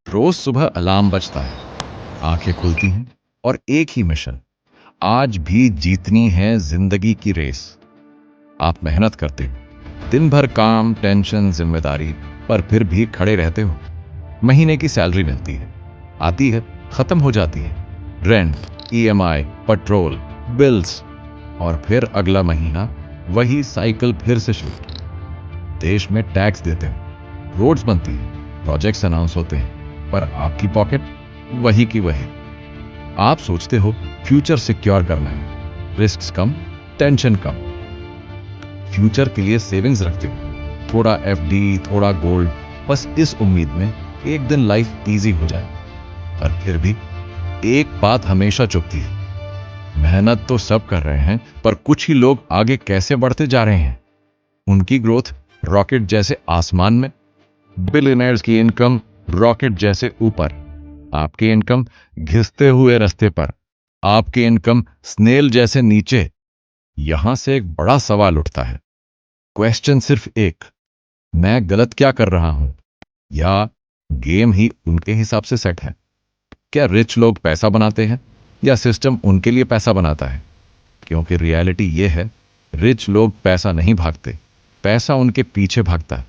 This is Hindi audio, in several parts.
रोज सुबह अलार्म बजता है, आंखें खुलती हैं और एक ही मिशन, आज भी जीतनी है जिंदगी की रेस। आप मेहनत करते हो, दिन भर काम, टेंशन, जिम्मेदारी, पर फिर भी खड़े रहते हो। महीने की सैलरी मिलती है, आती है, खत्म हो जाती है। रेंट, ईएमआई, पेट्रोल, बिल्स, और फिर अगला महीना वही साइकिल फिर से शुरू। देश में टैक्स देते हो, रोड्स बनती है, प्रोजेक्ट्स अनाउंस होते हैं, पर आपकी पॉकेट वही की वही। आप सोचते हो फ्यूचर सिक्योर करना है, रिस्क कम, टेंशन कम। फ्यूचर के लिए सेविंग्स रखते हो, थोड़ा एफडी, थोड़ा गोल्ड, बस इस उम्मीद में एक दिन लाइफ इजी हो जाए। पर फिर भी एक बात हमेशा चुभती है, मेहनत तो सब कर रहे हैं, पर कुछ ही लोग आगे कैसे बढ़ते जा रहे हैं। उनकी ग्रोथ रॉकेट जैसे आसमान में, बिलियनर्स की इनकम रॉकेट जैसे ऊपर, आपकी इनकम घिसते हुए रास्ते पर, आपकी इनकम स्नेल जैसे नीचे। यहां से एक बड़ा सवाल उठता है। क्वेश्चन सिर्फ एक, मैं गलत क्या कर रहा हूं, या गेम ही उनके हिसाब से सेट है? क्या रिच लोग पैसा बनाते हैं या सिस्टम उनके लिए पैसा बनाता है? क्योंकि रियलिटी यह है, रिच लोग पैसा नहीं भागते, पैसा उनके पीछे भागता है।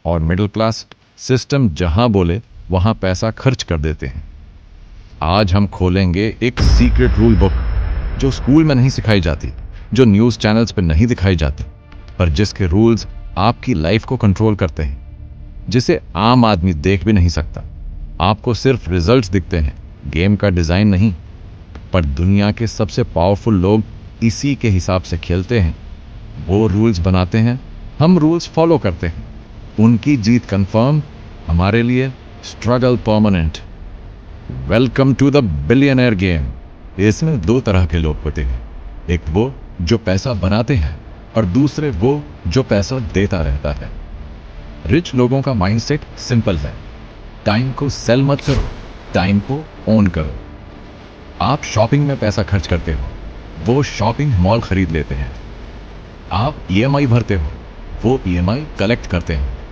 और मिडिल क्लास सिस्टम जहां बोले वहां पैसा खर्च कर देते हैं। आज हम खोलेंगे एक सीक्रेट रूल बुक, जो स्कूल में नहीं सिखाई जाती, जो न्यूज़ चैनल्स पर नहीं दिखाई जाती, पर जिसके रूल्स आपकी लाइफ को कंट्रोल करते हैं, जिसे आम आदमी देख भी नहीं सकता। आपको सिर्फ रिजल्ट्स दिखते हैं, गेम का डिज़ाइन नहीं। पर दुनिया के सबसे पावरफुल लोग इसी के हिसाब से खेलते हैं। वो रूल्स बनाते हैं, हम रूल्स फॉलो करते हैं। उनकी जीत कंफर्म, हमारे लिए struggle permanent. Welcome to the billionaire game. इसमें दो तरह के लोग होते हैं, एक वो जो पैसा बनाते हैं और दूसरे वो जो पैसा देता रहता है। रिच लोगों का माइंडसेट सिंपल है, टाइम को सेल मत करो, टाइम को ओन करो। आप शॉपिंग में पैसा खर्च करते हो, वो शॉपिंग मॉल खरीद लेते हैं। आप ईएमआई भरते हो, वो ईएमआई कलेक्ट करते हैं।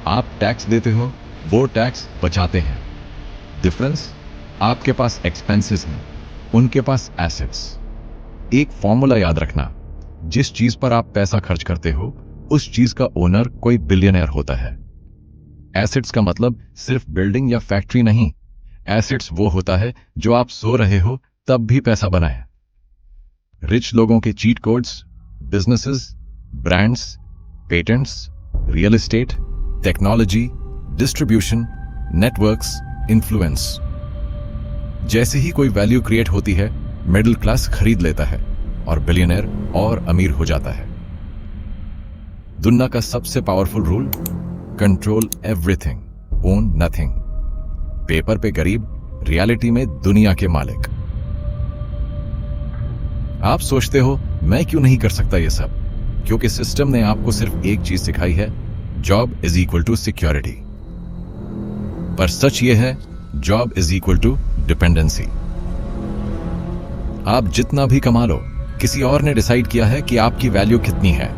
आप टैक्स देते हो, वो टैक्स बचाते हैं। डिफरेंस, आपके पास एक्सपेंसेस हैं, उनके पास एसेट्स। एक फॉर्मूला याद रखना, जिस चीज पर आप पैसा खर्च करते हो उस चीज का ओनर कोई बिलियनर होता है। एसेट्स का मतलब सिर्फ बिल्डिंग या फैक्ट्री नहीं, एसेट्स वो होता है जो आप सो रहे हो तब भी पैसा बनाए। रिच लोगों के cheat codes, businesses, brands, patents, real estate, technology, distribution, networks, influence. जैसे ही कोई वैल्यू क्रिएट होती है, मिडिल क्लास खरीद लेता है और बिलियनर और अमीर हो जाता है। दुनिया का सबसे powerful rule, control everything, own nothing. Paper पे गरीब, रियलिटी में दुनिया के मालिक। आप सोचते हो मैं क्यों नहीं कर सकता ये सब? क्योंकि सिस्टम ने आपको सिर्फ एक चीज सिखाई है, job is equal to security. पर सच ये है, job is equal to dependency. आप जितना भी कमा लो, किसी और ने डिसाइड किया है कि आपकी वैल्यू कितनी है।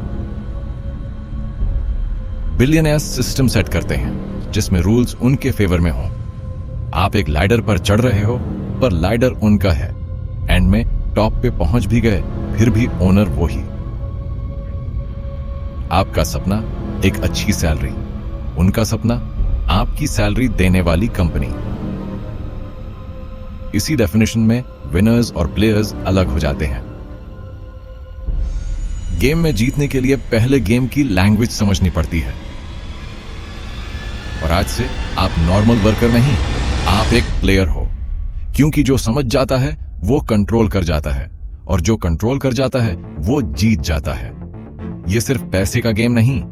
बिलियनर्स सिस्टम सेट करते हैं जिसमें रूल्स उनके फेवर में हों। आप एक लाइडर पर चढ़ रहे हो, पर लाइडर उनका है। एंड में टॉप पे पहुंच भी गए, फिर भी ओनर वो ही। आपका सपना एक अच्छी सैलरी, उनका सपना आपकी सैलरी देने वाली कंपनी। इसी डेफिनेशन में विनर्स और प्लेयर्स अलग हो जाते हैं। गेम में जीतने के लिए पहले गेम की लैंग्वेज समझनी पड़ती है। और आज से आप नॉर्मल वर्कर नहीं, आप एक प्लेयर हो। क्योंकि जो समझ जाता है वो कंट्रोल कर जाता है, और जो कंट्रोल कर जाता है वो जीत जाता है। ये सिर्फ पैसे का गेम नहीं,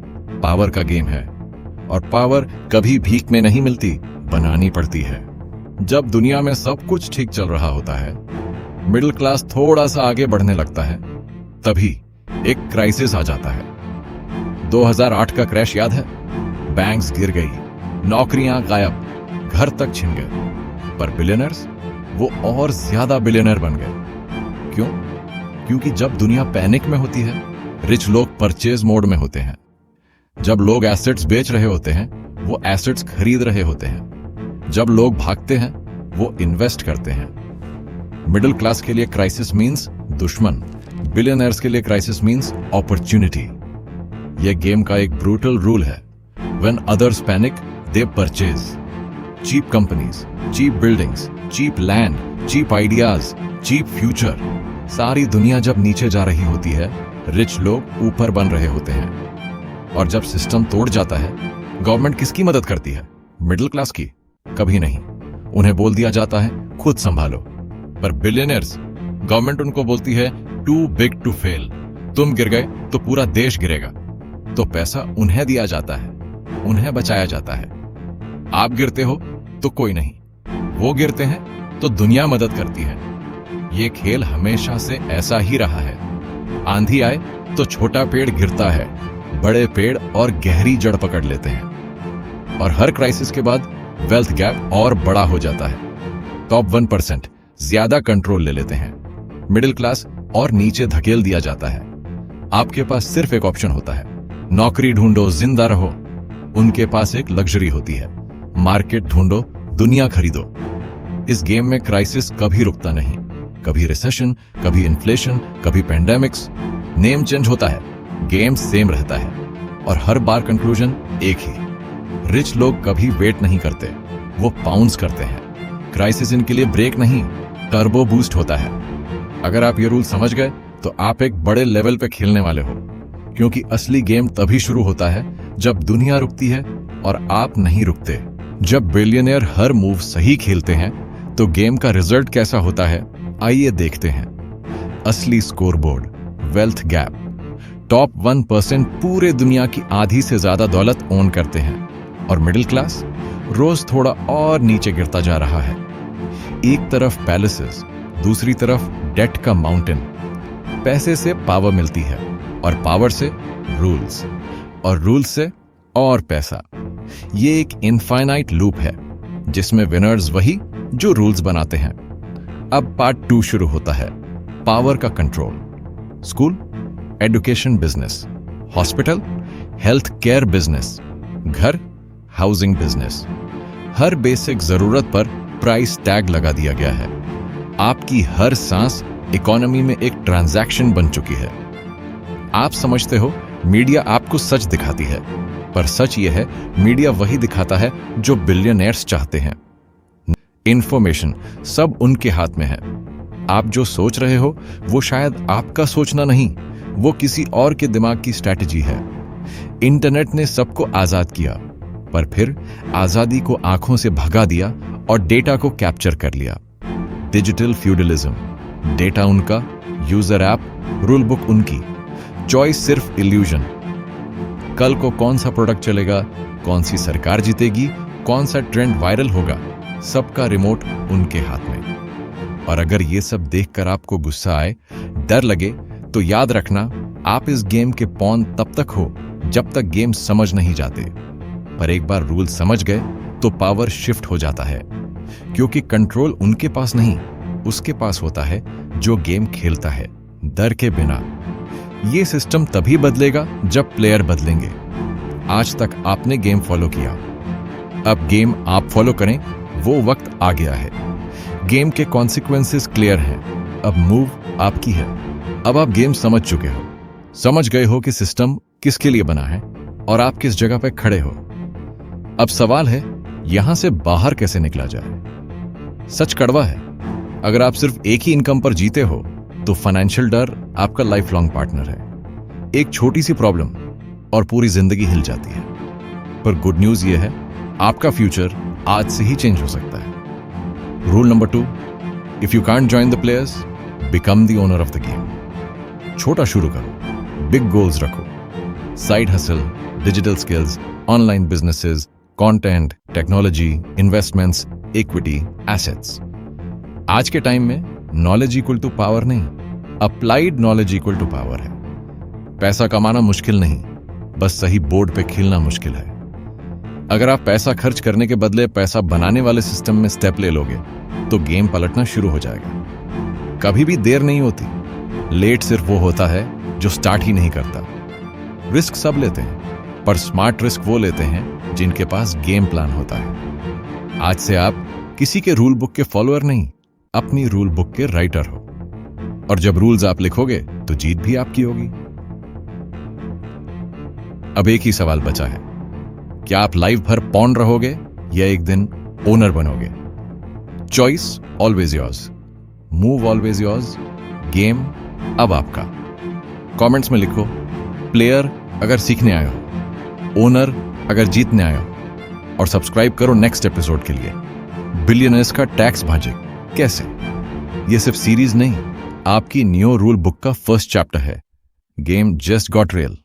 पावर का गेम है। और पावर कभी भीख में नहीं मिलती, बनानी पड़ती है। जब दुनिया में सब कुछ ठीक चल रहा होता है, मिडिल क्लास थोड़ा सा आगे बढ़ने लगता है, तभी एक क्राइसिस आ जाता है। 2008 का क्रैश याद है? बैंक्स गिर गई, नौकरियां गायब, घर तक छिन गए। पर बिलियनर्स वो और ज्यादा बिलियनर बन गए। क्यों? क्योंकि जब दुनिया पैनिक में होती है, रिच लोग परचेज मोड में होते हैं। जब लोग एसेट्स बेच रहे होते हैं, वो एसेट्स खरीद रहे होते हैं। जब लोग भागते हैं वो इन्वेस्ट करते हैं। मिडिल क्लास के लिए क्राइसिस मींस दुश्मन, बिलियनर्स के लिए क्राइसिस मींस अपॉर्चुनिटी। यह गेम का एक ब्रूटल रूल है, when others panic they purchase. Cheap companies, cheap buildings, cheap land, cheap ideas, cheap future. सारी दुनिया जब नीचे जा रही होती है, रिच लोग ऊपर बन रहे होते हैं। और जब सिस्टम तोड़ जाता है, गवर्नमेंट किसकी मदद करती है? मिडिल क्लास की? कभी नहीं। उन्हें बोल दिया जाता है खुद संभालो। पर बिलियनर्स, गवर्नमेंट उनको बोलती है टू बिग टू फेल। तुम गिर गए तो पूरा देश गिरेगा। तो पैसा उन्हें दिया जाता है, उन्हें बचाया जाता है। आप गिरते हो तो कोई नहीं, वो गिरते हैं तो दुनिया मदद करती है। ये खेल हमेशा से ऐसा ही रहा है। आंधी आए तो छोटा पेड़ गिरता है, बड़े पेड़ और गहरी जड़ पकड़ लेते हैं। और हर क्राइसिस के बाद वेल्थ गैप और बड़ा हो जाता है। टॉप 1% ज्यादा कंट्रोल ले लेते हैं, मिडिल क्लास और नीचे धकेल दिया जाता है। आपके पास सिर्फ एक ऑप्शन होता है, नौकरी ढूंढो, जिंदा रहो। उनके पास एक लग्जरी होती है, मार्केट ढूंढो, दुनिया खरीदो। इस गेम में क्राइसिस कभी रुकता नहीं। कभी रिसेशन, कभी इन्फ्लेशन, कभी पेंडेमिक्स। नेम चेंज होता है, गेम सेम रहता है। और हर बार कंक्लूजन एक ही। रिच लोग कभी वेट नहीं करते, वो पाउंस करते हैं। क्राइसिस इनके लिए ब्रेक नहीं, टर्बो बूस्ट होता है। अगर आप ये रूल समझ गए तो आप एक बड़े लेवल पे खेलने वाले हो। क्योंकि असली गेम तभी शुरू होता है जब दुनिया रुकती है और आप नहीं रुकते। जब बिलियनियर हर मूव सही खेलते हैं तो गेम का रिजल्ट कैसा होता है, आइए देखते हैं। असली स्कोरबोर्ड, वेल्थ गैप। टॉप 1% पूरे दुनिया की आधी से ज्यादा दौलत ओन करते हैं। और मिडिल क्लास रोज थोड़ा और नीचे गिरता जा रहा है। एक तरफ पैलेसेस, दूसरी तरफ डेट का माउंटेन। पैसे से पावर मिलती है और पावर से रूल्स, और रूल्स से और पैसा। ये एक इनफाइनाइट लूप है जिसमें विनर्स वही जो रूल्स बनाते हैं। अब पार्ट 2 शुरू होता है, पावर का control. School, education business, hospital, health care business, घर, हाउसिंग बिजनेस। हर बेसिक जरूरत पर प्राइस टैग लगा दिया गया है। आपकी हर सांस इकोनॉमी में एक ट्रांजैक्शन बन चुकी है। आप समझते हो मीडिया आपको सच दिखाती है, पर सच यह है मीडिया वही दिखाता है जो बिलियनर्स चाहते हैं। इंफॉर्मेशन सब उनके हाथ में है। आप जो सोच रहे हो वो शायद आपका सोचना नहीं, वो किसी और के दिमाग की स्ट्रैटेजी है। इंटरनेट ने सबको आजाद किया, पर फिर आजादी को आंखों से भगा दिया और डेटा को कैप्चर कर लिया। डिजिटल फ्यूडलिज्म, डेटा उनका, यूजर ऐप, रूल बुक उनकी, चॉइस सिर्फ इल्यूजन। कल को कौन सा प्रोडक्ट चलेगा, कौन सी सरकार जीतेगी, कौन सा ट्रेंड वायरल होगा, सबका रिमोट उनके हाथ में। और अगर ये सब देखकर आपको गुस्सा आए, डर लगे, तो याद रखना आप इस गेम के पॉन तब तक हो जब तक गेम समझ नहीं जाते। पर एक बार रूल समझ गए तो पावर शिफ्ट हो जाता है। क्योंकि कंट्रोल उनके पास नहीं, उसके पास होता है जो गेम खेलता है डर के बिना। ये सिस्टम तभी बदलेगा जब प्लेयर बदलेंगे। आज तक आपने गेम फॉलो किया, अब गेम आप फॉलो करें, वो वक्त आ गया है। गेम के कॉन्सिक्वेंसेस क्लियर हैं, अब मूव आपकी है। अब आप गेम समझ चुके हो, समझ गए हो कि सिस्टम किसके लिए बना है और आप किस जगह पे खड़े हो। अब सवाल है यहां से बाहर कैसे निकला जाए। सच कड़वा है, अगर आप सिर्फ एक ही इनकम पर जीते हो तो फाइनेंशियल डर आपका लाइफ लॉन्ग पार्टनर है। एक छोटी सी प्रॉब्लम और पूरी जिंदगी हिल जाती है। पर गुड न्यूज यह है, आपका फ्यूचर आज से ही चेंज हो सकता है। Rule number 2, if you can't join the players, become the owner of the game. छोटा शुरू करो, बिग गोल्स रखो। Side hustle, digital skills, online businesses, content, technology, investments, equity, assets. आज के टाइम में नॉलेज इक्वल टू पावर नहीं, applied knowledge equal to power है। पैसा कमाना मुश्किल नहीं, बस सही बोर्ड पे खेलना मुश्किल है। अगर आप पैसा खर्च करने के बदले पैसा बनाने वाले सिस्टम में स्टेप ले लोगे तो गेम पलटना शुरू हो जाएगा। कभी भी देर नहीं होती, लेट सिर्फ वो होता है जो स्टार्ट ही नहीं करता। रिस्क सब लेते हैं, पर स्मार्ट रिस्क वो लेते हैं जिनके पास गेम प्लान होता है। आज से आप किसी के रूल बुक के फॉलोअर नहीं, अपनी रूल बुक के राइटर हो। और जब रूल्स आप लिखोगे तो जीत भी आपकी होगी। अब एक ही सवाल बचा है, क्या आप लाइफ भर पॉन रहोगे या एक दिन ओनर बनोगे? Choice always yours, move always yours, game अब आपका। कमेंट्स में लिखो, प्लेयर अगर सीखने आए हो, ओनर अगर जीतने आए हो, और सब्सक्राइब करो नेक्स्ट एपिसोड के लिए। बिलियनर्स का टैक्स भाजे कैसे? ये सिर्फ सीरीज नहीं, आपकी न्यू रूल बुक का फर्स्ट चैप्टर है। Game just got real.